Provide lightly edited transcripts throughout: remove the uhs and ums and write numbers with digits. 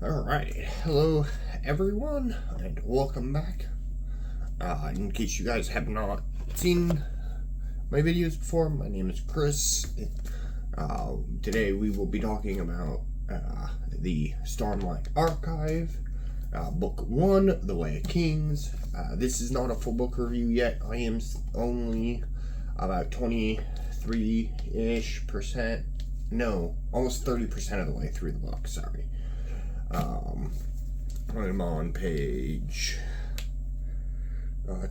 Alright, hello everyone, and welcome back. In case you guys have not seen my videos before, my name is Chris. Today we will be talking about the Stormlight Archive, Book 1, The Way of Kings. This is not a full book review yet. I am only about 23-ish%, no, almost 30% of the way through the book, sorry. I'm on page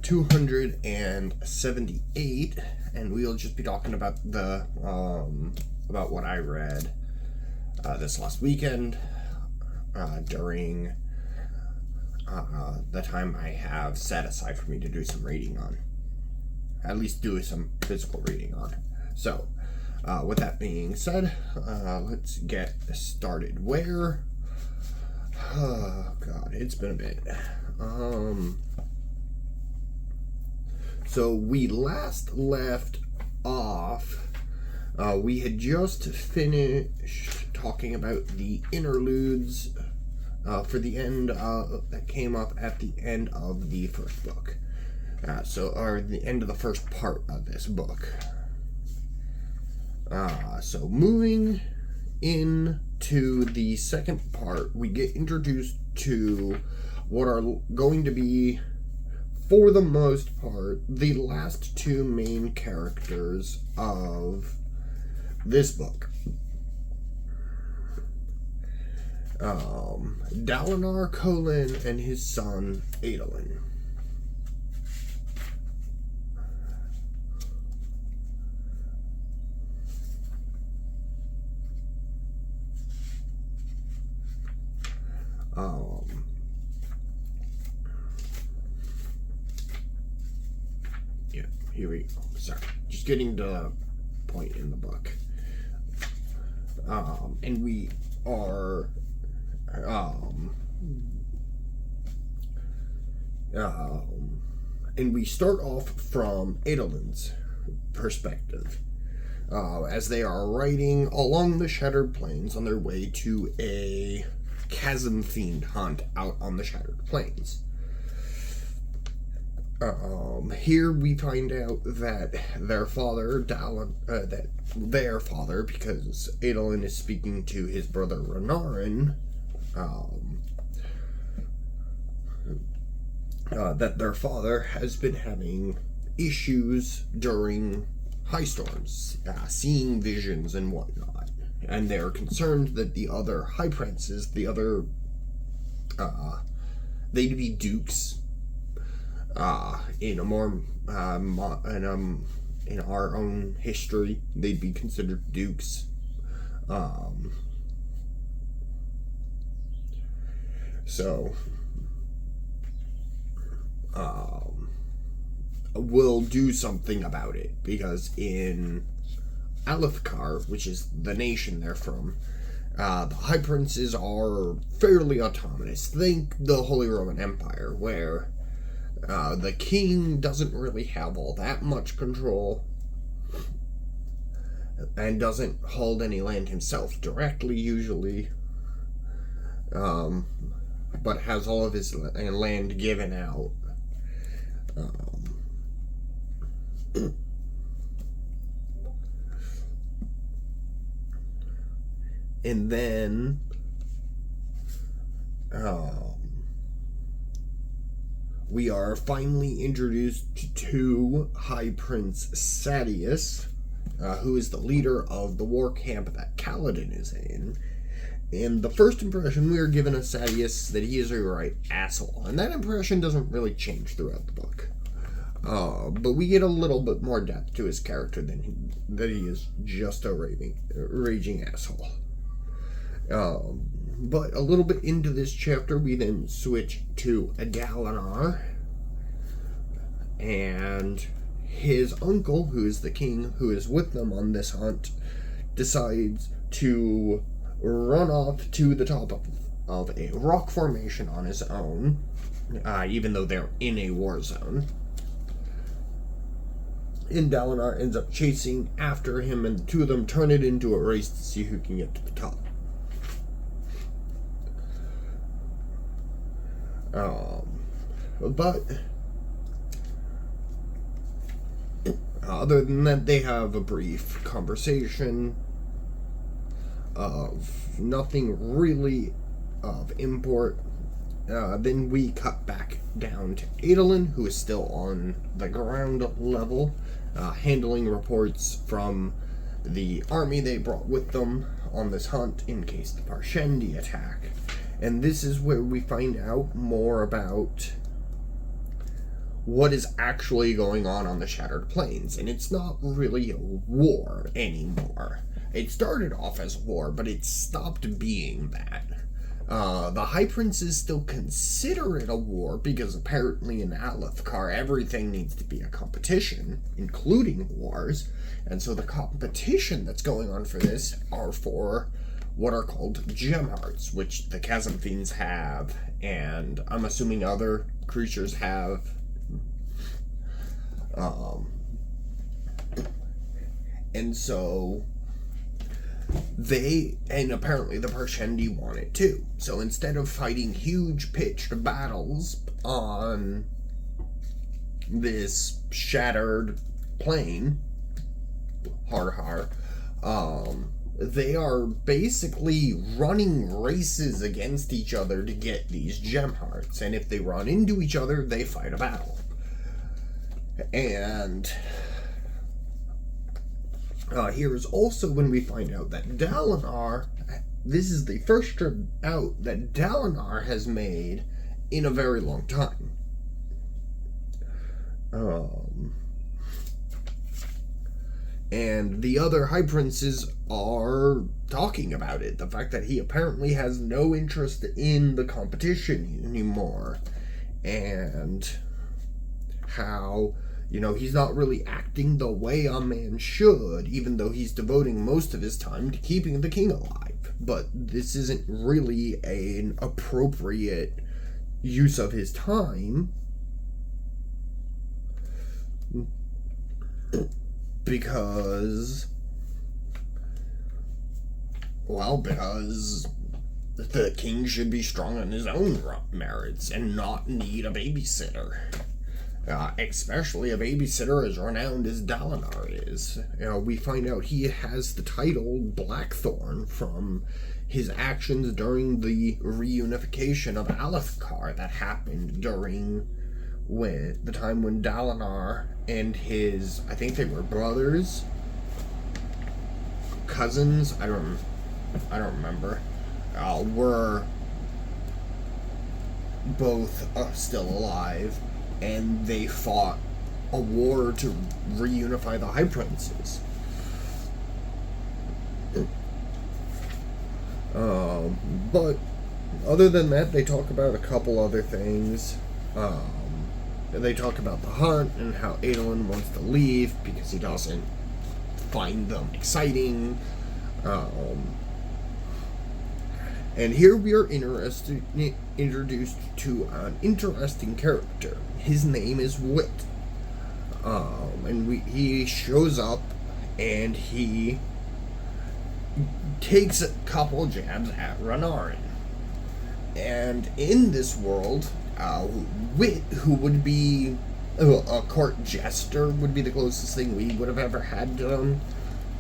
278, and we'll just be talking about the about what I read this last weekend during the time I have set aside for me to do some reading on, at least do some physical reading on. So, with that being said, let's get started. Oh god, it's been a bit. So we last left off, we had just finished talking about the interludes for the end that came up at the end of the first book. Or the end of the first part of this book. So moving into the second part, we get introduced to what are going to be, for the most part, the last two main characters of this book. Dalinar Kholin and his son Adolin. Yeah, here we go. Sorry, just getting to the point in the book. And we are, and we start off from Adolin's perspective, as they are riding along the Shattered Plains on their way to a chasm-themed hunt out on the Shattered Plains. Here we find out that their father, because Adolin is speaking to his brother Renarin, that their father has been having issues during high storms, seeing visions and whatnot. And they're concerned that the other high princes, they'd be dukes, in our own history, they'd be considered dukes. We'll do something about it, because in Alethkar, which is the nation they're from, the High Princes are fairly autonomous. Think the Holy Roman Empire, where the king doesn't really have all that much control, and doesn't hold any land himself directly, usually, but has all of his land given out. And then, we are finally introduced to High Prince Sadeas, who is the leader of the war camp that Kaladin is in. And the first impression we are given of Sadeas is that he is a right asshole. And that impression doesn't really change throughout the book. But we get a little bit more depth to his character than that he is just a raging asshole. But a little bit into this chapter, we then switch to Dalinar, and his uncle, who is the king, who is with them on this hunt, decides to run off to the top of a rock formation on his own, even though they're in a war zone. And Dalinar ends up chasing after him, and the two of them turn it into a race to see who can get to the top. But other than that, they have a brief conversation of nothing really of import. Then we cut back down to Adolin, who is still on the ground level, handling reports from the army they brought with them on this hunt in case the Parshendi attack. And this is where we find out more about what is actually going on the Shattered Plains. And it's not really a war anymore. It started off as war, but it stopped being that. The High Princes still consider it a war because apparently in Alethkar everything needs to be a competition, including wars. And so the competition that's going on for this are for what are called gem hearts, which the Chasm Fiends have, and I'm assuming other creatures have. And so and apparently the Parshendi want it too. So instead of fighting huge pitched battles on this shattered plain, they are basically running races against each other to get these gem hearts. And if they run into each other, they fight a battle. And here is also when we find out that Dalinar, this is the first trip out that Dalinar has made in a very long time. And the other High Princes are talking about it. The fact that he apparently has no interest in the competition anymore. And how, he's not really acting the way a man should, even though he's devoting most of his time to keeping the king alive. But this isn't really an appropriate use of his time. Because the king should be strong on his own merits and not need a babysitter. Especially a babysitter as renowned as Dalinar is. We find out he has the title Blackthorn from his actions during the reunification of Alethkar that happened during the time when Dalinar and his, I think they were brothers, cousins, I don't remember, were both still alive, and they fought a war to reunify the High Princes. But other than that, they talk about a couple other things. They talk about the hunt and how Adolin wants to leave because he doesn't find them exciting. And here we are introduced to an interesting character. His name is Wit. And he shows up and he takes a couple jabs at Renarin. And in this world, Wit, who would be a court jester, would be the closest thing we would have ever had to him.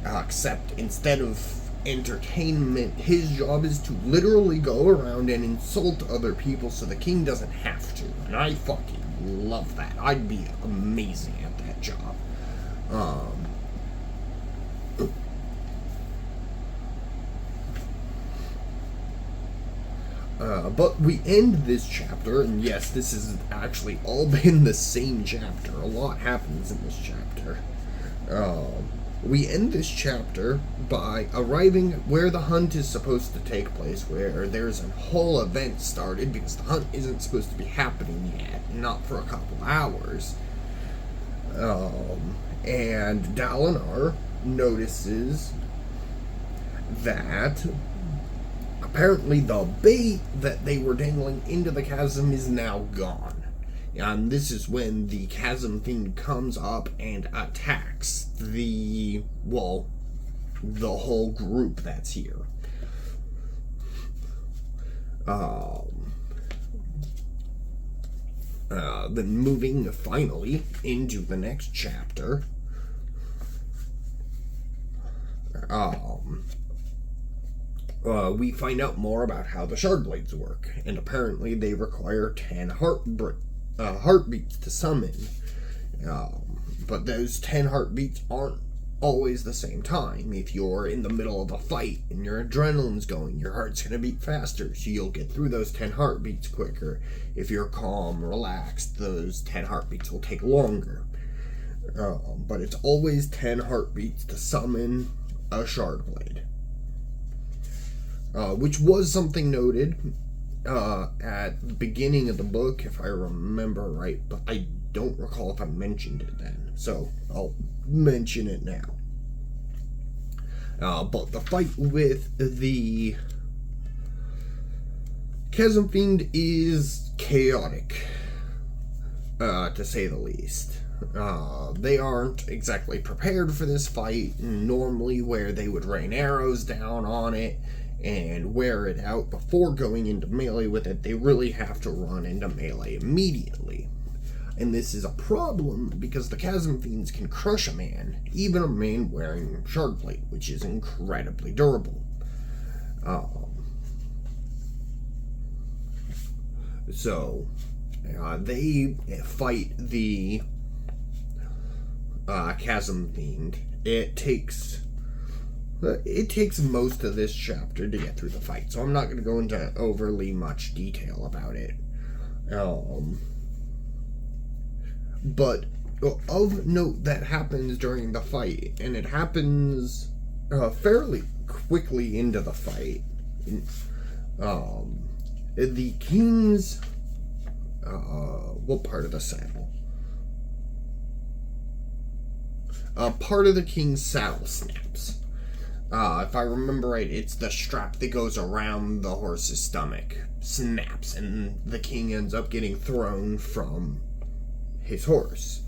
Except instead of entertainment, his job is to literally go around and insult other people so the king doesn't have to. And I fucking love that. I'd be amazing at that job. But we end this chapter, and yes, this has actually all been the same chapter. A lot happens in this chapter. We end this chapter by arriving where the hunt is supposed to take place, where there's a whole event started, because the hunt isn't supposed to be happening yet, not for a couple hours. And Dalinar notices that apparently the bait that they were dangling into the chasm is now gone. And this is when the Chasm Fiend comes up and attacks the whole group that's here. Then moving finally into the next chapter, we find out more about how the shard blades work, and apparently they require 10 heartbeats to summon. But those 10 heartbeats aren't always the same time. If you're in the middle of a fight and your adrenaline's going, your heart's going to beat faster, so you'll get through those 10 heartbeats quicker. If you're calm, relaxed, those 10 heartbeats will take longer. But it's always 10 heartbeats to summon a shard blade. Which was something noted at the beginning of the book, if I remember right, but I don't recall if I mentioned it then, so I'll mention it now. But the fight with the Chasm Fiend is chaotic, to say the least. They aren't exactly prepared for this fight, normally where they would rain arrows down on it and wear it out before going into melee with it. They really have to run into melee immediately. And this is a problem because the Chasm Fiends can crush a man, even a man wearing Shardblade, which is incredibly durable. So, they fight the Chasm Fiend. It takes most of this chapter to get through the fight, so I'm not going to go into overly much detail about it. But of note that happens during the fight, and it happens fairly quickly into the fight. The king's what part of the saddle? Part of the king's saddle snaps. If I remember right, it's the strap that goes around the horse's stomach snaps, and the king ends up getting thrown from his horse.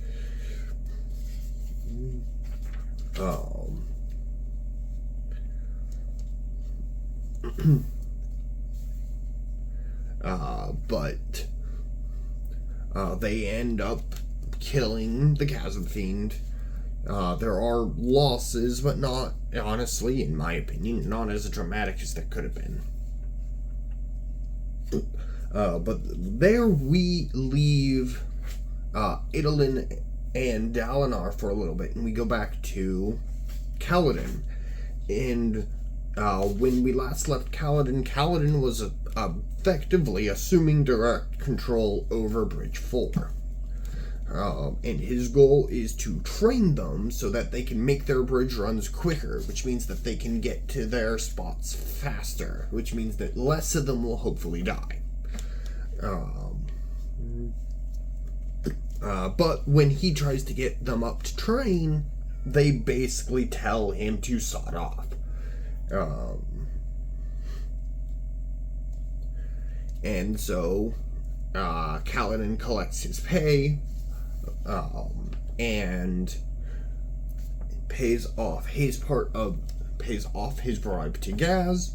But they end up killing the Chasm Fiend. There are losses, but not, honestly, in my opinion, not as dramatic as that could have been. But there we leave Adolin and Dalinar for a little bit, and we go back to Kaladin. And when we last left Kaladin was effectively assuming direct control over Bridge 4. And his goal is to train them so that they can make their bridge runs quicker, which means that they can get to their spots faster, which means that less of them will hopefully die. But when he tries to get them up to train, they basically tell him to sod off. And so Kaladin collects his pay, and pays off his bribe to Gaz.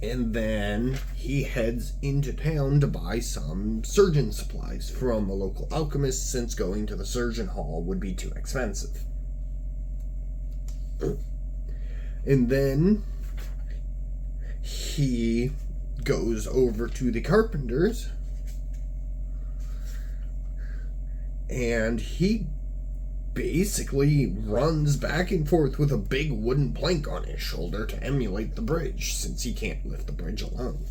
And then he heads into town to buy some surgeon supplies from a local alchemist, since going to the surgeon hall would be too expensive. And then he goes over to the carpenters, and he basically runs back and forth with a big wooden plank on his shoulder to emulate the bridge, since he can't lift the bridge alone.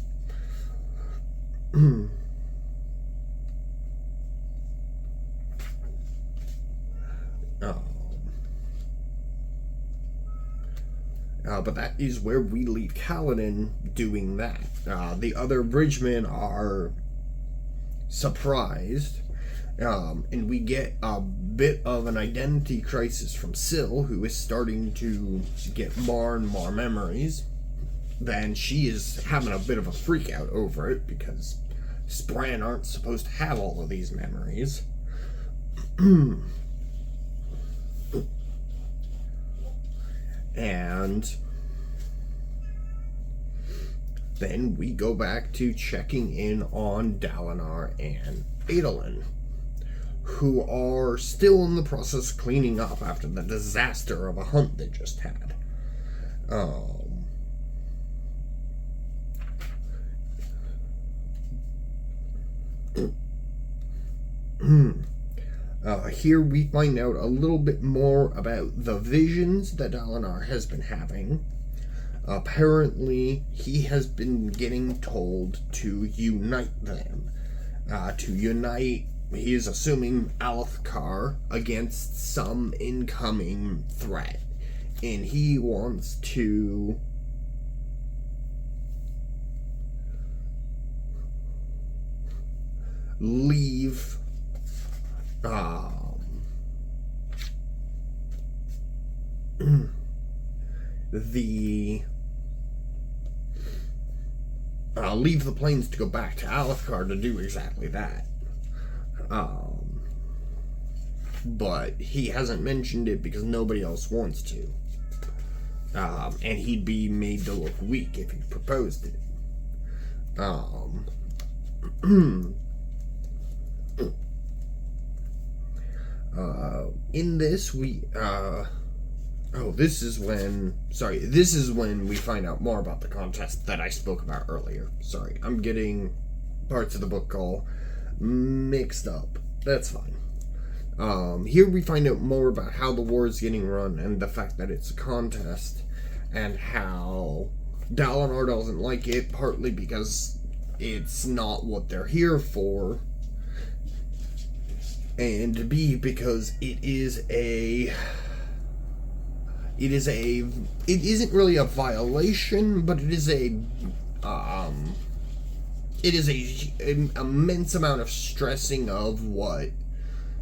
But that is where we leave Kaladin doing that. The other bridgemen are surprised, and we get a bit of an identity crisis from Syl, who is starting to get more and more memories. Then she is having a bit of a freak out over it, because Spran aren't supposed to have all of these memories. And then we go back to checking in on Dalinar and Adolin, who are still in the process of cleaning up after the disaster of a hunt they just had. Here we find out a little bit more about the visions that Dalinar has been having. Apparently, he has been getting told to unite them. He is assuming Alethkar against some incoming threat. And he wants to leave leave the plains to go back to Alethkar to do exactly that. But he hasn't mentioned it because nobody else wants to. And he'd be made to look weak if he proposed it. In this, this is when we find out more about the contest that I spoke about earlier. Sorry, I'm getting parts of the book all mixed up. That's fine. Here we find out more about how the war is getting run and the fact that it's a contest, and how Dalinar doesn't like it, partly because it's not what they're here for, and B, because it isn't really a violation, but it is an immense amount of stressing of what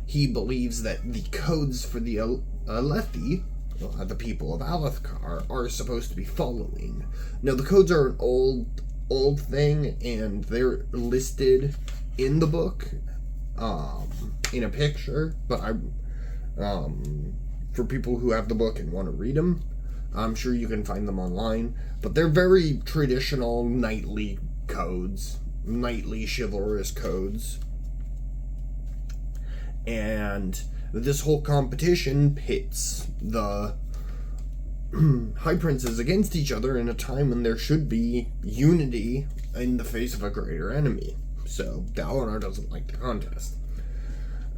he believes that the codes for the Alethi, the people of Alethkar, are supposed to be following. Now, the codes are an old thing, and they're listed in the book, in a picture, but for people who have the book and want to read them, I'm sure you can find them online, but they're very traditional knightly codes, knightly chivalrous codes. And this whole competition pits the High Princes against each other in a time when there should be unity in the face of a greater enemy. So Dalinar doesn't like the contest.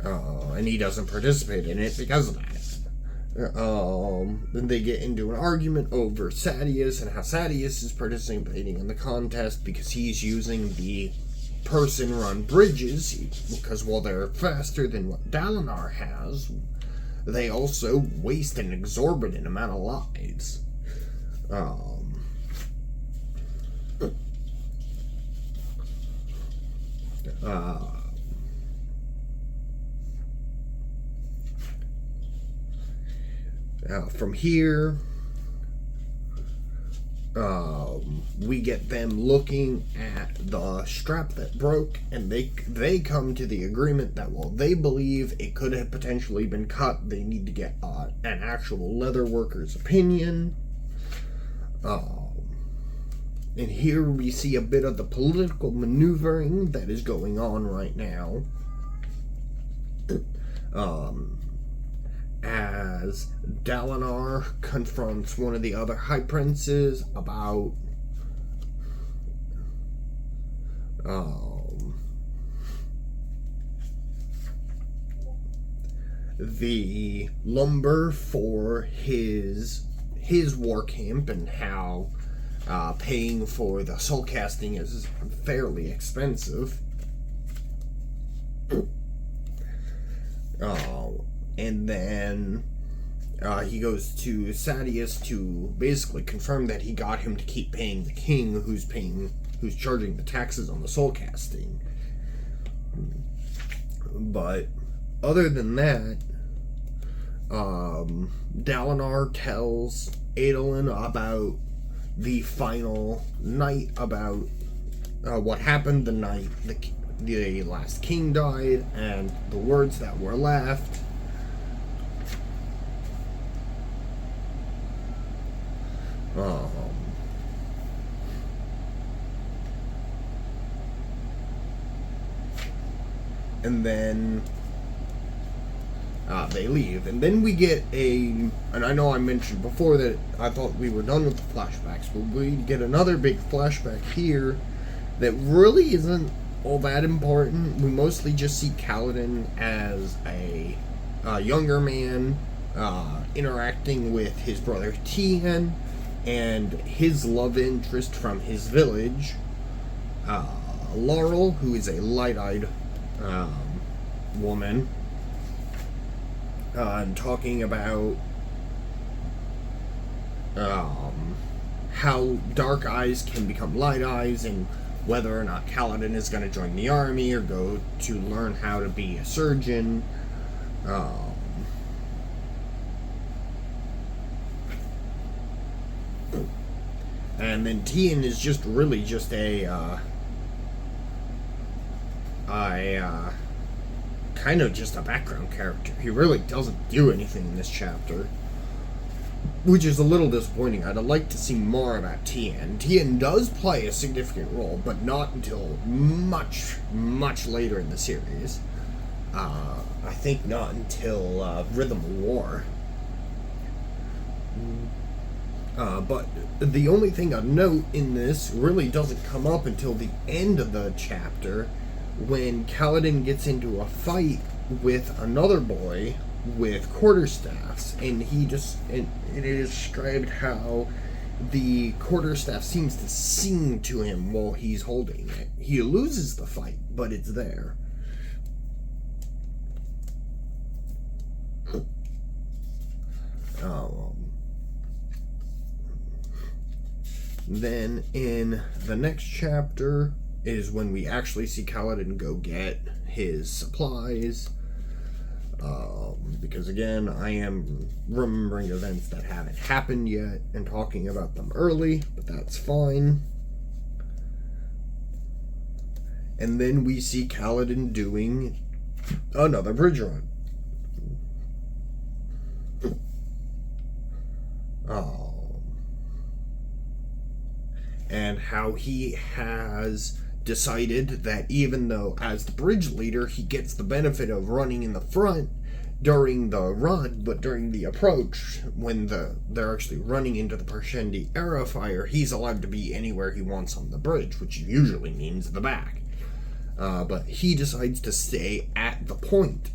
And he doesn't participate in it because of that. Then they get into an argument over Sadeas and how Sadeas is participating in the contest because he's using the person-run bridges, because while they're faster than what Dalinar has, they also waste an exorbitant amount of lives. From here, we get them looking at the strap that broke, and they come to the agreement that while they believe it could have potentially been cut, they need to get an actual leather worker's opinion. And here we see a bit of the political maneuvering that is going on right now. As Dalinar confronts one of the other High Princes about the lumber for his war camp, and how paying for the soul casting is fairly expensive. And then he goes to Sadeas to basically confirm that he got him to keep paying the king, who's charging the taxes on the soul casting. But other than that, Dalinar tells Adolin about the final night, about what happened the night the last king died, and the words that were left. and then they leave. And then we get and I know I mentioned before that I thought we were done with the flashbacks, but we get another big flashback here that really isn't all that important. We mostly just see Kaladin as a younger man interacting with his brother Tien and his love interest from his village, Laurel, who is a light-eyed woman, and talking about how dark eyes can become light eyes, and whether or not Kaladin is going to join the army or go to learn how to be a surgeon. And then Tien is just really just a kind of just a background character. He really doesn't do anything in this chapter, which is a little disappointing. I'd like to see more about Tien. Tien does play a significant role, but not until much, much later in the series. I think not until Rhythm of War. But the only thing of note in this really doesn't come up until the end of the chapter, when Kaladin gets into a fight with another boy with quarterstaffs, and it is described how the quarterstaff seems to sing to him while he's holding it. He loses the fight, but it's there. Then in the next chapter is when we actually see Kaladin go get his supplies. Because again, I am remembering events that haven't happened yet and talking about them early, but that's fine. And then we see Kaladin doing another bridge run. And how he has decided that even though as the bridge leader he gets the benefit of running in the front during the run, but during the approach, when they're actually running into the Parshendi era fire, he's allowed to be anywhere he wants on the bridge, which usually means the back. But he decides to stay at the point.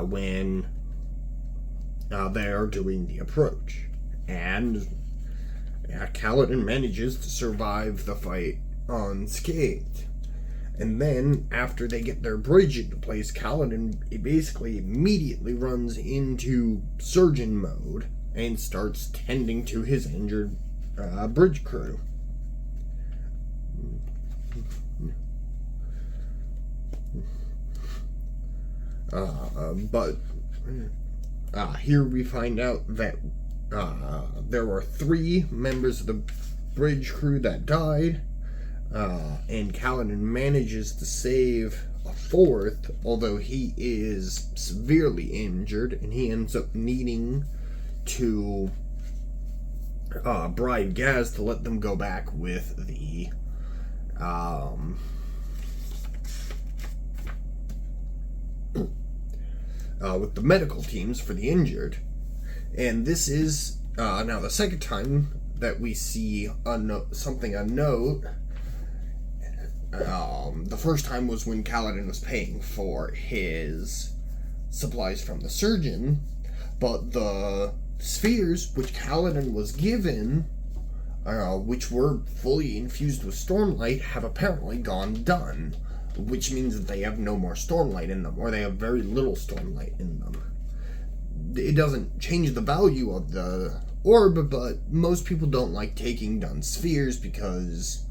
When they're doing the approach. And Kaladin manages to survive the fight unscathed. And then, after they get their bridge into place, Kaladin basically immediately runs into surgeon mode and starts tending to his injured bridge crew. But here we find out that there were 3 members of the bridge crew that died, and Kaladin manages to save a 4th, although he is severely injured, and he ends up needing to bribe Gaz to let them go back with the medical teams for the injured. And this is now the second time that we see something a note. The first time was when Kaladin was paying for his supplies from the surgeon, but the spheres which Kaladin was given, which were fully infused with Stormlight, have apparently gone done, which means that they have no more Stormlight in them, or they have very little Stormlight in them. It doesn't change the value of the orb, but most people don't like taking done spheres because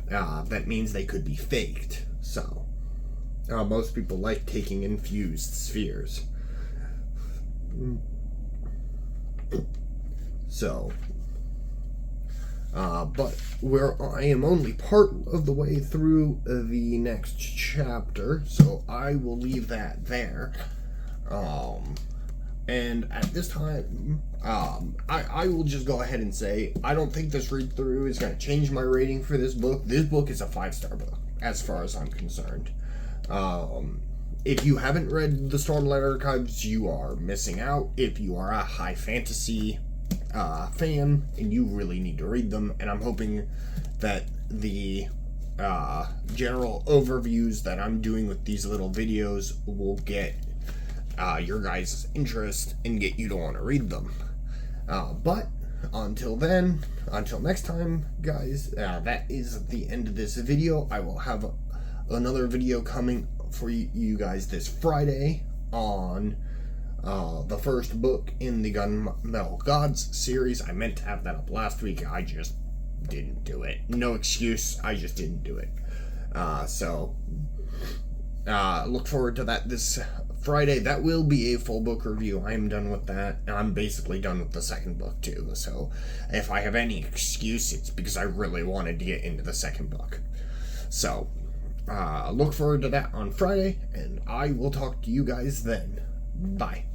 that means they could be faked. So most people like taking infused spheres. So but I am only part of the way through the next chapter, so I will leave that there. And at this time, I will just go ahead and say I don't think this read through is going to change my rating for this book. This book is a 5-star book, as far as I'm concerned. If you haven't read the Stormlight Archives, you are missing out. If you are a high fantasy fan, and you really need to read them, and I'm hoping that the general overviews that I'm doing with these little videos will get your guys' interest and get you to want to read them. But until then, until next time, guys, that is the end of this video. I will have another video coming for you guys this Friday on the first book in the Gunmetal Gods series. I meant to have that up last week. I just didn't do it. No excuse. I just didn't do it. Look forward to that this Friday. That will be a full book review. I am done with that. I'm basically done with the second book too. So if I have any excuse, it's because I really wanted to get into the second book. So look forward to that on Friday, and I will talk to you guys then. Bye.